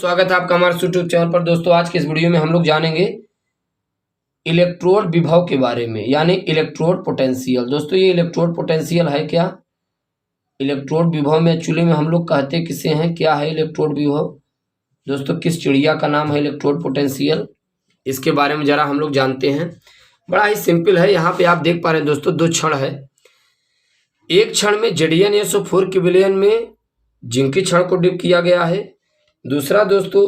स्वागत है आपका हमारे यूट्यूब चैनल पर। दोस्तों आज के इस वीडियो में हम लोग जानेंगे इलेक्ट्रोड विभव के बारे में, यानी इलेक्ट्रोड पोटेंशियल। दोस्तों ये इलेक्ट्रोड पोटेंशियल है क्या? इलेक्ट्रोड विभव में एक्चुअली में हम लोग कहते किसे हैं, क्या है इलेक्ट्रोड विभव? दोस्तों किस चिड़िया का नाम है इलेक्ट्रोड पोटेंशियल? इसके बारे में जरा हम लोग जानते हैं। बड़ा ही सिंपल है। यहाँ पे आप देख पा रहे हैं दोस्तों, दो क्षण है। एक क्षण में Zn-SO4 क्यूबिलियन में जिंक के क्षण को डिप किया गया है। दूसरा दोस्तों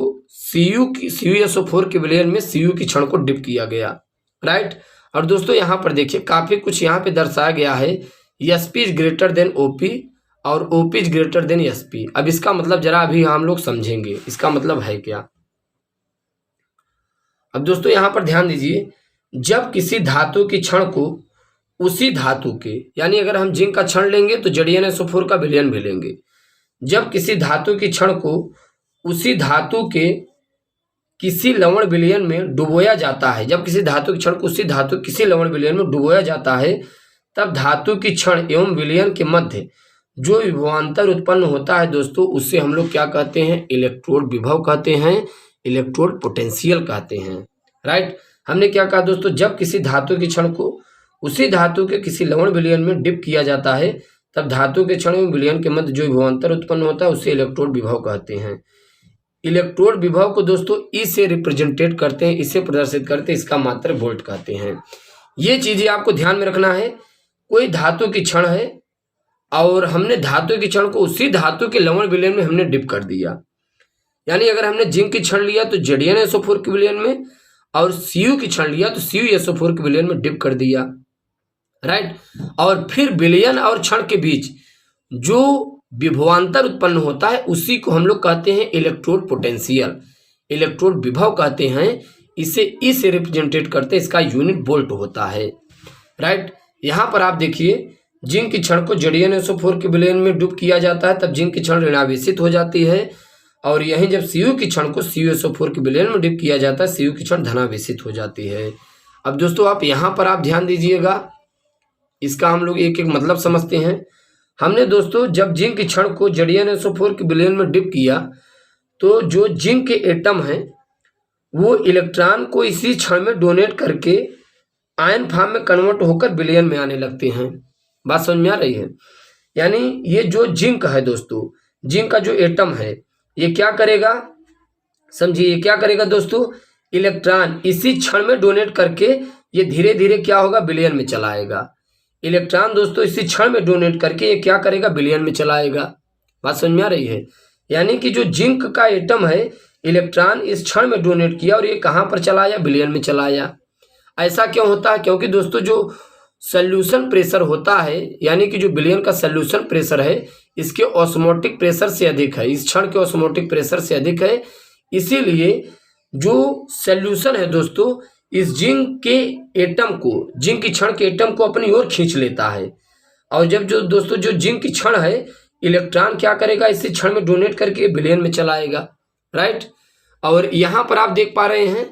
Cu-SO4 क्यूबिलियन में Cu की क्षण को डिप किया गया, राइट। और दोस्तों यहाँ पर देखिए काफी कुछ यहाँ पे दर्शाया गया है। Sp is greater than OP और OP is greater than Sp। अब इसका मतलब जरा अभी हम लोग समझेंगे इसका मतलब है क्या। अब दोस्तों यहाँ पर ध्यान दीजिए, जब किसी धातु की क्षण को उसी धातु के, यानी अगर हम जिंक का क्षण लेंगे तो Zn-SO4 का विलयन भी लेंगे। जब किसी धातु की क्षण को उसी धातु के किसी लवण विलयन में डुबोया जाता है, जब किसी धातु के क्षण को उसी धातु किसी लवण विलयन में डुबोया जाता है, तब धातु की क्षण एवं विलयन के मध्य जो विभवांतर उत्पन्न होता है दोस्तों, उससे हम लोग क्या कहते हैं? इलेक्ट्रोड विभव कहते हैं, इलेक्ट्रोड पोटेंशियल कहते हैं, राइट। हमने क्या कहा दोस्तों, जब किसी धातु के क्षण को उसी धातु के किसी लवण विलयन में डिप किया जाता है, तब धातु के क्षण एवं विलयन के मध्य जो विभवांतर उत्पन्न होता है उसे इलेक्ट्रोड विभव कहते हैं। इलेक्ट्रोड विभव को दोस्तों ई से रिप्रेजेंटेट करते हैं, इसे प्रदर्शित करते हैं, इसका मात्रक वोल्ट कहते हैं। ये चीजें आपको ध्यान में रखना है। कोई धातु की क्षण है और हमने धातु की क्षण को उसी धातु के लवण विलयन में हमने डिप कर दिया, यानी अगर हमने जिंक की क्षण लिया तो Zn-SO4 के विलयन में, और Cu की क्षण लिया तो Cu-SO4 के विलयन में डिप कर दिया, राइट। और फिर विलयन और क्षण के बीच जो विभवांतर उत्पन्न होता है उसी को हम लोग कहते हैं इलेक्ट्रोड पोटेंशियल, इलेक्ट्रोड विभव कहते हैं। इसे ई से रिप्रेजेंटेट करते हैं, इसका यूनिट वोल्ट होता है, राइट। यहाँ पर आप देखिए, जिंक की क्षण को Zn-SO4 के विलयन में डुब किया जाता है, तब जिंक की क्षण ऋणावेशित हो जाती है। और यहीं जब Cu की क्षण को Cu-SO4 के विलयन में डिप किया जाता है, Cu की क्षण धनावेशित हो जाती है। अब दोस्तों आप यहाँ पर आप ध्यान दीजिएगा, इसका हम लोग एक एक मतलब समझते हैं। हमने दोस्तों जब जिंक के क्षण को Zn-SO4 के विलयन में डिप किया, तो जो जिंक के एटम हैं वो इलेक्ट्रॉन को इसी क्षण में डोनेट करके आयन फॉर्म में कन्वर्ट होकर विलयन में आने लगते हैं। बात समझ में आ रही है? यानी ये जो जिंक है दोस्तों, जिंक का जो एटम है ये क्या करेगा, समझिए ये क्या करेगा दोस्तों, इलेक्ट्रॉन इसी क्षण में डोनेट करके ये धीरे धीरे क्या होगा, विलयन में चला आएगा। इलेक्ट्रॉन दोस्तों इसी क्षण में डोनेट करके ये क्या करेगा, विलयन में चला आएगा। बात समझ में आ रही है? यानी कि जो जिंक का एटम है, इलेक्ट्रॉन इस क्षण में डोनेट किया और ये कहाँ पर चला आया, विलयन में चला आया। ऐसा क्यों होता है? क्योंकि दोस्तों जो सोल्यूशन प्रेशर होता है, यानी कि जो विलयन का सोल्यूशन प्रेशर है, इसके ऑस्मोटिक प्रेशर से अधिक है, इस क्षण के ऑस्मोटिक प्रेशर से अधिक है। इसीलिए जो सोल्यूशन है दोस्तों, इस जिंक के एटम को, जिंक की क्षण के एटम को अपनी ओर खींच लेता है। और जब जो दोस्तों जो जिंक की क्षण है, इलेक्ट्रॉन क्या करेगा, इसी क्षण में डोनेट करके विलयन में चला आएगा, राइट। और यहाँ पर आप देख पा रहे हैं,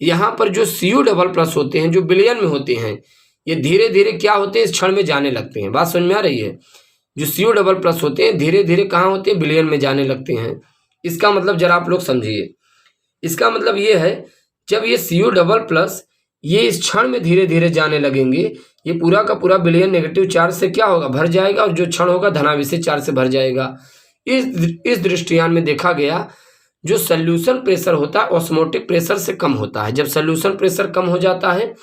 यहाँ पर जो Cu++ होते हैं, जो विलयन में होते हैं, ये धीरे धीरे क्या होते हैं, इस क्षण में जाने लगते हैं। बात समझ में आ रही है? जो Cu++ होते हैं धीरे धीरे कहाँ होते हैं, विलयन में जाने लगते हैं। इसका मतलब जरा आप लोग समझिए। इसका मतलब ये है, जब ये Cu++ ये इस क्षण में धीरे धीरे जाने लगेंगे, ये पूरा का पूरा विलयन नेगेटिव चार्ज से क्या होगा, भर जाएगा, और जो क्षण होगा धनावेशित चार्ज से भर जाएगा। इस दृष्टियान में देखा गया, जो सोल्यूशन प्रेशर होता है ऑस्मोटिक प्रेशर से कम होता है। जब सोल्यूशन प्रेशर कम हो जाता है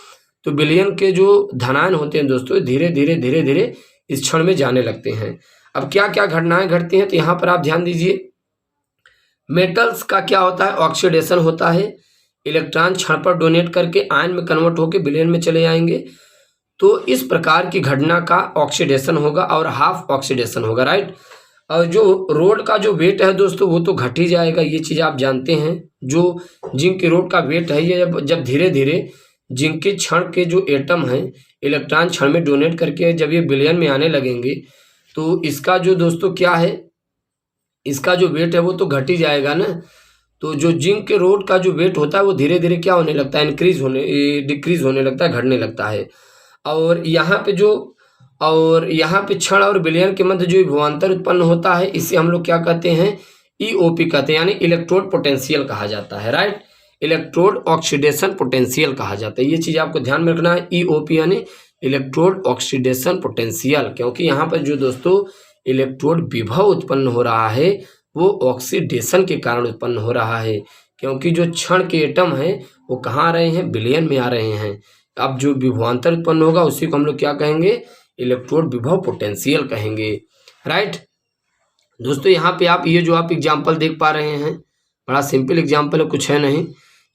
तो विलयन के जो धनायन होते हैं दोस्तों, धीरे धीरे इस क्षण में जाने लगते हैं। अब क्या क्या घटनाएं घटती हैं, तो यहाँ पर आप ध्यान दीजिए। मेटल्स का क्या होता है, ऑक्सीडेशन होता है। इलेक्ट्रॉन क्षण पर डोनेट करके आयन में कन्वर्ट होकर विलयन में चले जाएंगे। तो इस प्रकार की घटना का ऑक्सीडेशन होगा और हाफ ऑक्सीडेशन होगा, राइट। और जो रोड का जो वेट है दोस्तों, वो तो घट ही जाएगा, ये चीज़ आप जानते हैं। जो जिंक की रोड का वेट है, ये जब धीरे धीरे जिंक के क्षण के जो एटम हैं, इलेक्ट्रॉन क्षण में डोनेट करके जब ये विलयन में आने लगेंगे, तो इसका जो दोस्तों क्या है, इसका जो वेट है वो तो घट ही जाएगा ना। तो जो जिंक के रोड का जो वेट होता है वो धीरे धीरे क्या होने लगता है, डिक्रीज होने लगता है, घटने लगता है। और यहाँ पे क्षण और विलयन के मध्य जो विभवांतर उत्पन्न होता है, इसे हम लोग क्या कहते हैं, ईओपी कहते हैं, यानी इलेक्ट्रोड पोटेंशियल कहा जाता है, राइट। इलेक्ट्रोड ऑक्सीडेशन पोटेंशियल कहा जाता है, ये चीज़ आपको ध्यान में रखना है। ईओपी यानी इलेक्ट्रोड ऑक्सीडेशन पोटेंशियल, क्योंकि यहाँ पर जो दोस्तों इलेक्ट्रोड विभव उत्पन्न हो रहा है वो ऑक्सीडेशन के कारण उत्पन्न हो रहा है, क्योंकि जो क्षण के एटम हैं वो कहाँ आ रहे हैं, विलयन में आ रहे हैं। अब जो विभवांतर उत्पन्न होगा उसी को हम लोग क्या कहेंगे, इलेक्ट्रोड विभव पोटेंशियल कहेंगे, राइट। दोस्तों यहाँ पे आप ये जो आप एग्जाम्पल देख पा रहे हैं, बड़ा सिंपल एग्जाम्पल है, कुछ है नहीं।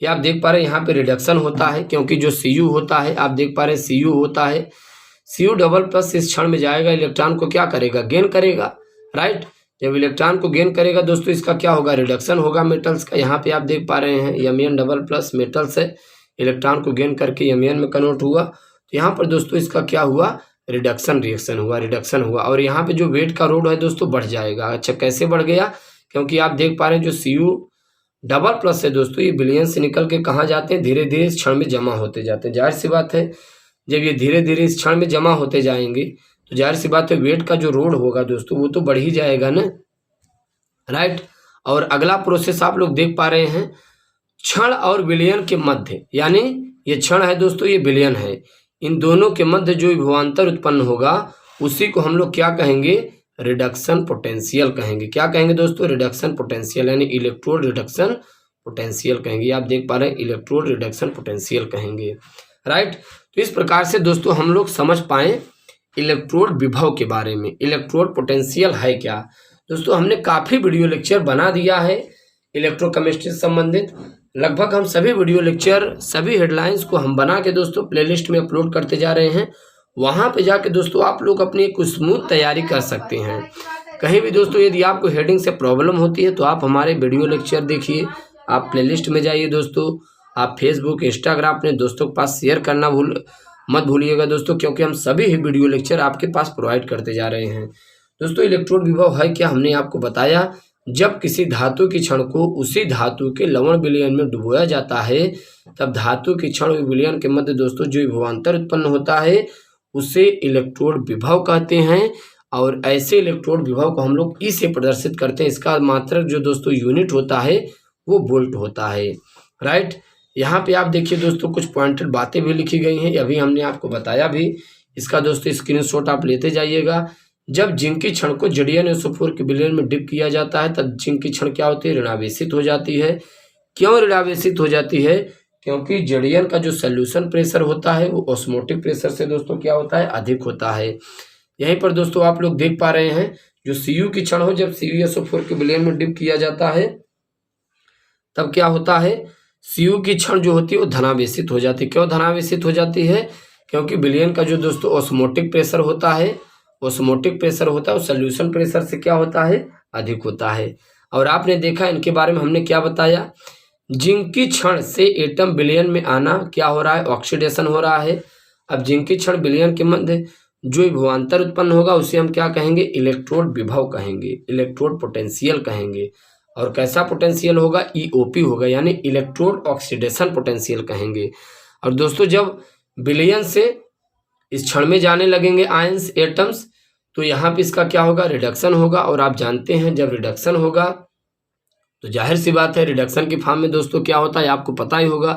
ये आप देख पा रहे हैं यहाँ पे रिडक्शन होता है, क्योंकि जो Cu होता है, आप देख पा रहे हैं Cu होता है, Cu डबल प्लस इस क्षण में जाएगा, इलेक्ट्रॉन को क्या करेगा, गेन करेगा, राइट। जब इलेक्ट्रॉन को गेन करेगा दोस्तों इसका क्या होगा, रिडक्शन होगा मेटल्स का। यहाँ पे आप देख पा रहे हैं Mn डबल प्लस मेटल्स है, इलेक्ट्रॉन को गेन करके Mn में कन्वर्ट हुआ, तो यहाँ पर दोस्तों इसका क्या हुआ, रिडक्शन रिएक्शन हुआ, रिडक्शन हुआ। और यहाँ पे जो वेट का रोड है दोस्तों बढ़ जाएगा। अच्छा, कैसे बढ़ गया, क्योंकि आप देख पा रहे हैं जो Cu डबल प्लस है दोस्तों ये विलयन से निकल के कहाँ जाते हैं, धीरे धीरे इस क्षण में जमा होते जाते हैं। जाहिर सी बात है जब ये धीरे धीरे इस क्षण में जमा होते जाएंगे तो जाहिर सी बात है वेट का जो रोड होगा दोस्तों वो तो बढ़ ही जाएगा ना, राइट। और अगला प्रोसेस आप लोग देख पा रहे हैं, क्षण और विलयन के मध्य, यानी ये क्षण है दोस्तों ये विलयन है, इन दोनों के मध्य जो विभवांतर उत्पन्न होगा उसी को हम लोग क्या कहेंगे, रिडक्शन पोटेंशियल कहेंगे। क्या कहेंगे दोस्तों, रिडक्शन पोटेंशियल, यानी इलेक्ट्रोड रिडक्शन पोटेंशियल कहेंगे। आप देख पा रहे हैं इलेक्ट्रोड रिडक्शन पोटेंशियल कहेंगे, राइट। तो इस प्रकार से दोस्तों हम लोग समझ पाए इलेक्ट्रोड विभव के बारे में, इलेक्ट्रोड पोटेंशियल है क्या। दोस्तों हमने काफ़ी वीडियो लेक्चर बना दिया है इलेक्ट्रोकेमिस्ट्री से संबंधित, लगभग हम सभी वीडियो लेक्चर, सभी हेडलाइंस को हम बना के दोस्तों प्लेलिस्ट में अपलोड करते जा रहे हैं। वहाँ पे जाके दोस्तों आप लोग अपनी एक स्मूथ तैयारी कर सकते हैं। कहीं भी दोस्तों यदि आपको हेडिंग से प्रॉब्लम होती है तो आप हमारे वीडियो लेक्चर देखिए, आप प्लेलिस्ट में जाइए दोस्तों, आप फेसबुक इंस्टाग्राम अपने दोस्तों के पास शेयर करना मत भूलिएगा दोस्तों, क्योंकि हम सभी ही वीडियो लेक्चर आपके पास प्रोवाइड करते जा रहे हैं। दोस्तों इलेक्ट्रोड विभव है क्या, हमने आपको बताया, जब किसी धातु की क्षण को उसी धातु के लवण विलयन में डुबोया जाता है तब धातु की क्षण विलयन के मध्य दोस्तों जो विभवांतर उत्पन्न होता है उसे इलेक्ट्रोड विभव कहते हैं। और ऐसे इलेक्ट्रोड विभव को हम लोग ई से प्रदर्शित करते हैं। इसका मात्रक जो दोस्तों यूनिट होता है वो वोल्ट होता है, राइट। यहाँ पे आप देखिए दोस्तों कुछ पॉइंटेड बातें भी लिखी गई हैं, अभी हमने आपको बताया भी, इसका दोस्तों स्क्रीनशॉट आप लेते जाइएगा। जब जिंक की क्षण को Zn-SO4 के विलयन में डिप किया जाता है तब जिंक की क्षण क्या होती है, ऋणावेशित हो जाती है। क्यों ऋणावेशित हो जाती है, क्योंकि Zn का जो सोल्यूशन प्रेशर होता है वो ऑस्मोटिक प्रेशर से दोस्तों क्या होता है, अधिक होता है। यहीं पर दोस्तों आप लोग देख पा रहे हैं जो Cu की क्षण हो, जब Cu-SO4 के विलयन में डिप किया जाता है तब क्या होता है, Cu की क्षण जो होती है वो धनावेशित हो जाती है। क्यों धनावेशित हो जाती है, क्योंकि विलयन का जो दोस्तों ऑस्मोटिक प्रेशर होता है, ऑस्मोटिक प्रेशर होता है वो सोल्यूशन प्रेशर से क्या होता है, अधिक होता है। और आपने देखा इनके बारे में हमने क्या बताया, जिंक की क्षण से एटम विलयन में आना क्या हो रहा है, ऑक्सीडेशन हो रहा है। अब जिंक की क्षण विलयन के मध्य जो विभवांतर उत्पन्न होगा उसे हम क्या कहेंगे, इलेक्ट्रोड विभव कहेंगे, इलेक्ट्रोड पोटेंशियल कहेंगे। और कैसा पोटेंशियल होगा, ईओपी होगा, यानी इलेक्ट्रोड ऑक्सीडेशन पोटेंशियल कहेंगे। और दोस्तों जब विलयन से इस क्षण में जाने लगेंगे आयंस, एटम्स, तो यहाँ पे इसका क्या होगा, रिडक्शन होगा। और आप जानते हैं जब रिडक्शन होगा तो जाहिर सी बात है रिडक्शन की फॉर्म में दोस्तों क्या होता है, आपको पता ही होगा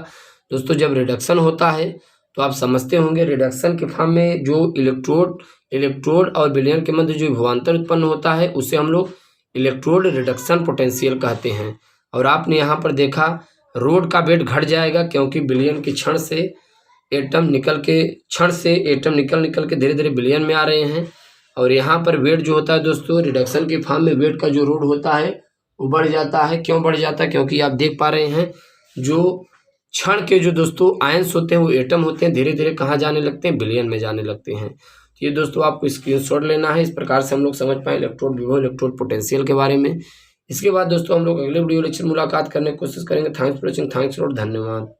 दोस्तों, जब रिडक्शन होता है तो आप समझते होंगे रिडक्शन की फॉर्म में जो इलेक्ट्रोड और विलयन के मध्य जो विभवांतर उत्पन्न होता है उसे हम लोग इलेक्ट्रोड रिडक्शन पोटेंशियल कहते हैं। और आपने यहाँ पर देखा रोड का वेट घट जाएगा, क्योंकि विलयन की क्षण से एटम निकल के धीरे धीरे विलयन में आ रहे हैं। और यहाँ पर वेट जो होता है दोस्तों रिडक्शन की फॉर्म में वेट का जो रोड होता है वो बढ़ जाता है। क्यों बढ़ जाता है, क्योंकि आप देख पा रहे हैं जो क्षण के जो दोस्तों आयंस होते हैं वो एटम होते हैं, धीरे धीरे कहाँ जाने लगते हैं, विलयन में जाने लगते हैं। तो ये दोस्तों आपको स्क्रीनशॉट लेना है। इस प्रकार से हम लोग समझ पाए इलेक्ट्रोड विभव, इलेक्ट्रोड पोटेंशियल के बारे में। इसके बाद दोस्तों हम लोग अगले वीडियो लेक्चर मुलाकात करने की कोशिश करेंगे। Thanks for watching, thanks lot, धन्यवाद।